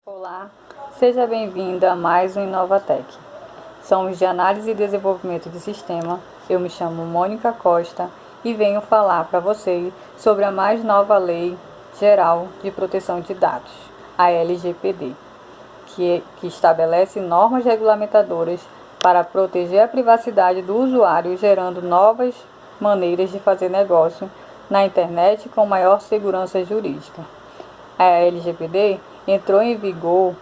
Olá, seja bem-vindo a mais um Inovatec. Somos de análise e desenvolvimento de sistema. Eu me chamo Mônica Costa e venho falar para vocês sobre a mais nova Lei Geral de Proteção de Dados, a LGPD, que estabelece normas regulamentadoras para proteger a privacidade do usuário, gerando novas maneiras de fazer negócio na internet com maior segurança jurídica. A LGPD entrou em vigor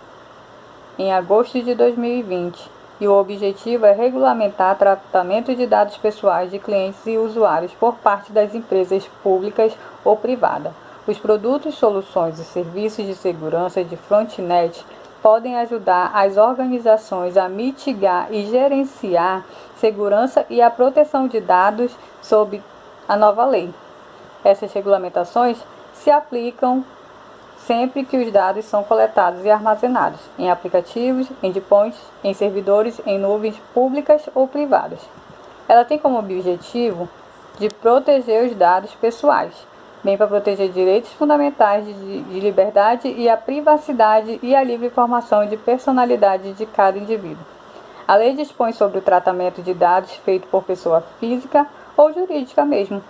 em agosto de 2020 e o objetivo é regulamentar tratamento de dados pessoais de clientes e usuários por parte das empresas públicas ou privadas. Os produtos, soluções e serviços de segurança de Frontnet podem ajudar as organizações a mitigar e gerenciar segurança e a proteção de dados sob a nova lei. Essas regulamentações se aplicam sempre que os dados são coletados e armazenados em aplicativos, endpoints, em servidores, em nuvens públicas ou privadas. Ela tem como objetivo de proteger os dados pessoais, bem para proteger direitos fundamentais de liberdade e a privacidade e a livre informação de personalidade de cada indivíduo. A lei dispõe sobre o tratamento de dados feito por pessoa física ou jurídica mesmo,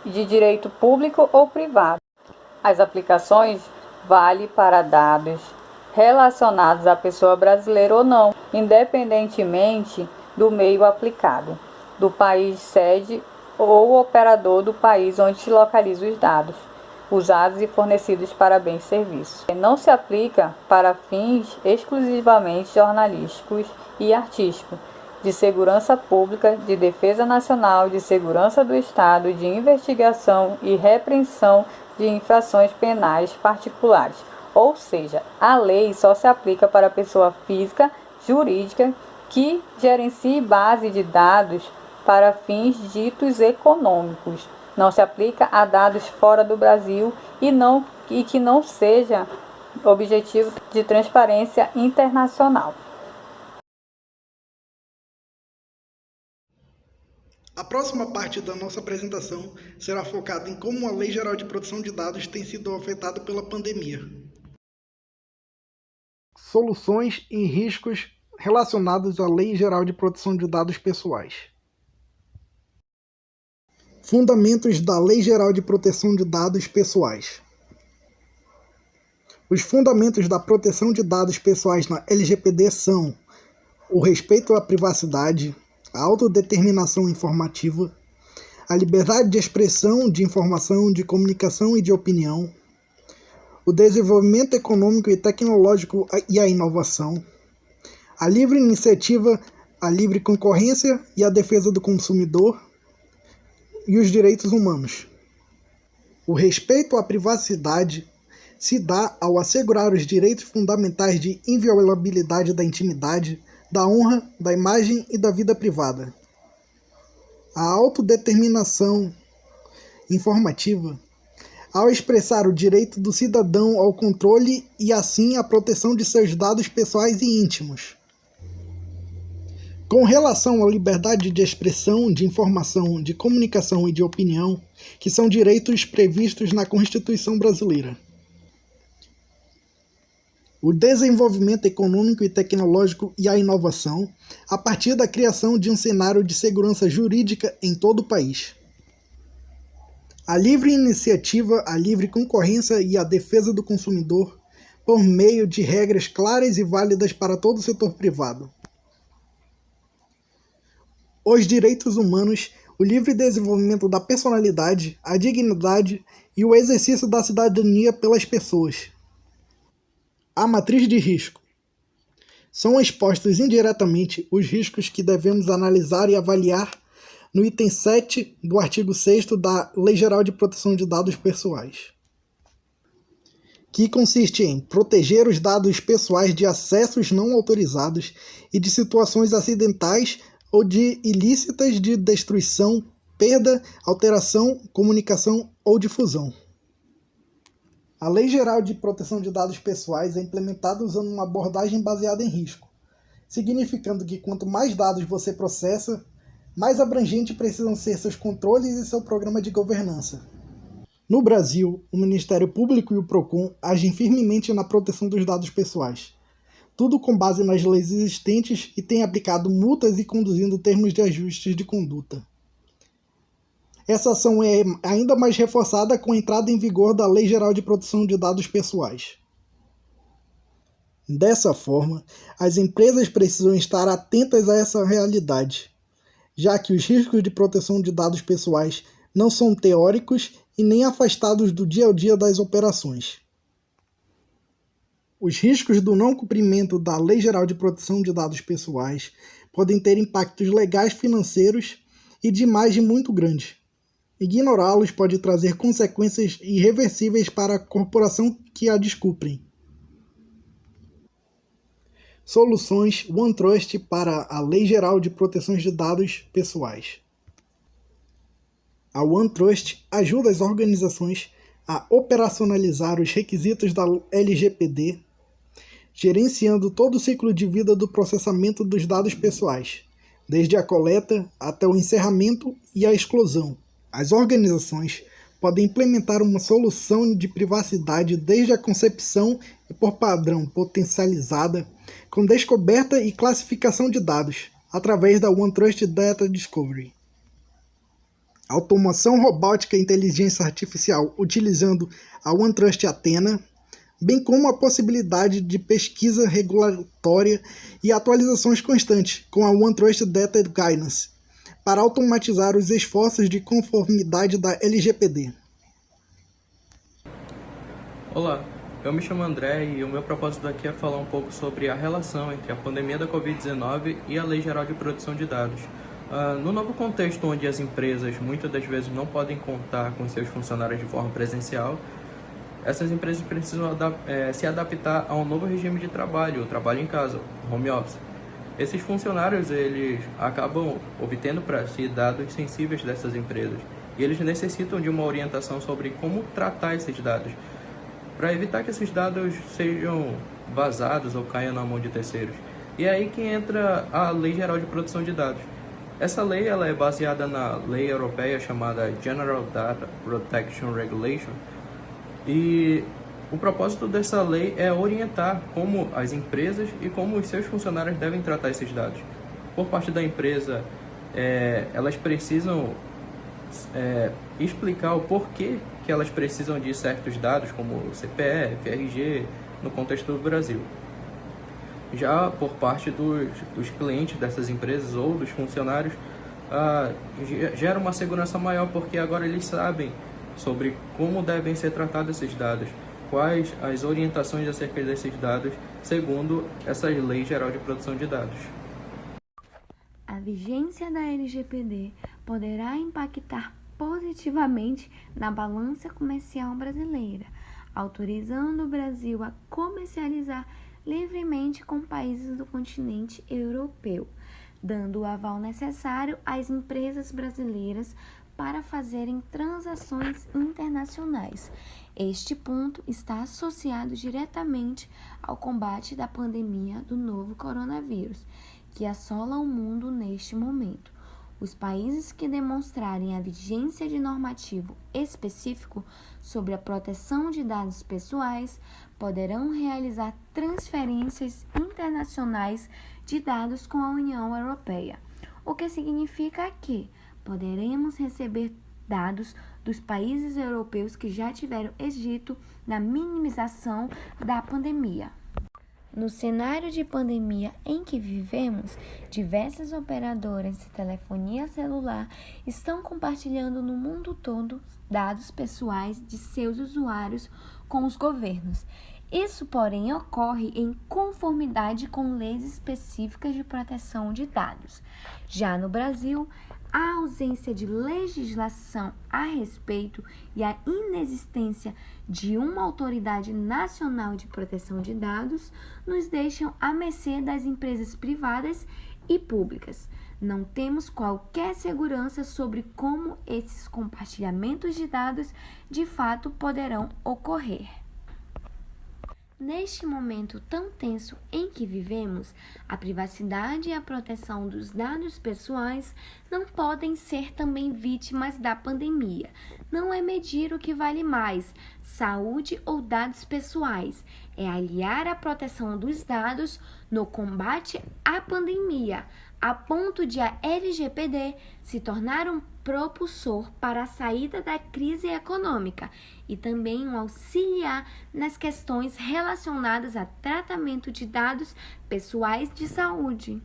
de direito público ou privado. As aplicações valem para dados relacionados à pessoa brasileira ou não, independentemente do meio aplicado, do país sede ou operador do país onde se localizam os dados, usados e fornecidos para bens e serviços. Não se aplica para fins exclusivamente jornalísticos e artísticos, de segurança pública, de defesa nacional, de segurança do Estado, de investigação e repreensão de infrações penais particulares. Ou seja, a lei só se aplica para a pessoa física, jurídica, que gerencie base de dados para fins ditos econômicos. Não se aplica a dados fora do Brasil e que não seja objetivo de transparência internacional. A próxima parte da nossa apresentação será focada em como a Lei Geral de Proteção de Dados tem sido afetada pela pandemia. Soluções e riscos relacionados à Lei Geral de Proteção de Dados Pessoais. Fundamentos da Lei Geral de Proteção de Dados Pessoais. Os fundamentos da proteção de dados pessoais na LGPD são o respeito à privacidade, a autodeterminação informativa, a liberdade de expressão, de informação, de comunicação e de opinião, o desenvolvimento econômico e tecnológico e a inovação, a livre iniciativa, a livre concorrência e a defesa do consumidor e os direitos humanos. O respeito à privacidade se dá ao assegurar os direitos fundamentais de inviolabilidade da intimidade, da honra, da imagem e da vida privada. A autodeterminação informativa, ao expressar o direito do cidadão ao controle e assim à proteção de seus dados pessoais e íntimos. Com relação à liberdade de expressão, de informação, de comunicação e de opinião, que são direitos previstos na Constituição brasileira. O desenvolvimento econômico e tecnológico e a inovação, a partir da criação de um cenário de segurança jurídica em todo o país. A livre iniciativa, a livre concorrência e a defesa do consumidor, por meio de regras claras e válidas para todo o setor privado. Os direitos humanos, o livre desenvolvimento da personalidade, a dignidade e o exercício da cidadania pelas pessoas. A matriz de risco. São expostos indiretamente os riscos que devemos analisar e avaliar no item 7 do artigo 6º da Lei Geral de Proteção de Dados Pessoais, que consiste em proteger os dados pessoais de acessos não autorizados e de situações acidentais ou de ilícitas de destruição, perda, alteração, comunicação ou difusão. A Lei Geral de Proteção de Dados Pessoais é implementada usando uma abordagem baseada em risco, significando que quanto mais dados você processa, mais abrangente precisam ser seus controles e seu programa de governança. No Brasil, o Ministério Público e o PROCON agem firmemente na proteção dos dados pessoais, tudo com base nas leis existentes e têm aplicado multas e conduzindo termos de ajustes de conduta. Essa ação é ainda mais reforçada com a entrada em vigor da Lei Geral de Proteção de Dados Pessoais. Dessa forma, as empresas precisam estar atentas a essa realidade, já que os riscos de proteção de dados pessoais não são teóricos e nem afastados do dia a dia das operações. Os riscos do não cumprimento da Lei Geral de Proteção de Dados Pessoais podem ter impactos legais, financeiros e de imagem muito grandes. Ignorá-los pode trazer consequências irreversíveis para a corporação que a descumprem. Soluções OneTrust para a Lei Geral de Proteção de Dados Pessoais. A OneTrust ajuda as organizações a operacionalizar os requisitos da LGPD, gerenciando todo o ciclo de vida do processamento dos dados pessoais, desde a coleta até o encerramento e a exclusão. As organizações podem implementar uma solução de privacidade desde a concepção e por padrão potencializada, com descoberta e classificação de dados, através da OneTrust Data Discovery. Automação robótica e inteligência artificial utilizando a OneTrust Athena, bem como a possibilidade de pesquisa regulatória e atualizações constantes com a OneTrust Data Guidance, para automatizar os esforços de conformidade da LGPD. Olá, eu me chamo André e o meu propósito aqui é falar um pouco sobre a relação entre a pandemia da Covid-19 e a Lei Geral de Proteção de Dados. No novo contexto onde as empresas muitas das vezes não podem contar com seus funcionários de forma presencial, essas empresas precisam se adaptar a um novo regime de trabalho, o trabalho em casa, home office. Esses funcionários eles acabam obtendo para si dados sensíveis dessas empresas e eles necessitam de uma orientação sobre como tratar esses dados, para evitar que esses dados sejam vazados ou caiam na mão de terceiros. E é aí que entra a Lei Geral de Proteção de Dados. Essa lei ela é baseada na lei europeia chamada General Data Protection Regulation, e o propósito dessa lei é orientar como as empresas e como os seus funcionários devem tratar esses dados. Por parte da empresa, elas precisam explicar o porquê que elas precisam de certos dados, como CPF, RG, no contexto do Brasil. Já por parte dos clientes dessas empresas ou dos funcionários, gera uma segurança maior, porque agora eles sabem sobre como devem ser tratados esses dados, quais as orientações acerca desses dados, segundo essa Lei Geral de Proteção de Dados. A vigência da LGPD poderá impactar positivamente na balança comercial brasileira, autorizando o Brasil a comercializar livremente com países do continente europeu, dando o aval necessário às empresas brasileiras para fazerem transações internacionais. Este ponto está associado diretamente ao combate da pandemia do novo coronavírus, que assola o mundo neste momento. Os países que demonstrarem a vigência de normativo específico sobre a proteção de dados pessoais poderão realizar transferências internacionais de dados com a União Europeia, o que significa que poderemos receber dados dos países europeus que já tiveram êxito na minimização da pandemia. No cenário de pandemia em que vivemos, diversas operadoras de telefonia celular estão compartilhando no mundo todo dados pessoais de seus usuários com os governos. Isso, porém, ocorre em conformidade com leis específicas de proteção de dados. Já no Brasil, a ausência de legislação a respeito e a inexistência de uma autoridade nacional de proteção de dados nos deixam à mercê das empresas privadas e públicas. Não temos qualquer segurança sobre como esses compartilhamentos de dados de fato poderão ocorrer. Neste momento tão tenso em que vivemos, a privacidade e a proteção dos dados pessoais não podem ser também vítimas da pandemia. Não é medir o que vale mais, saúde ou dados pessoais, é aliar a proteção dos dados no combate à pandemia, a ponto de a LGPD se tornar um propulsor para a saída da crise econômica e também um auxiliar nas questões relacionadas a tratamento de dados pessoais de saúde.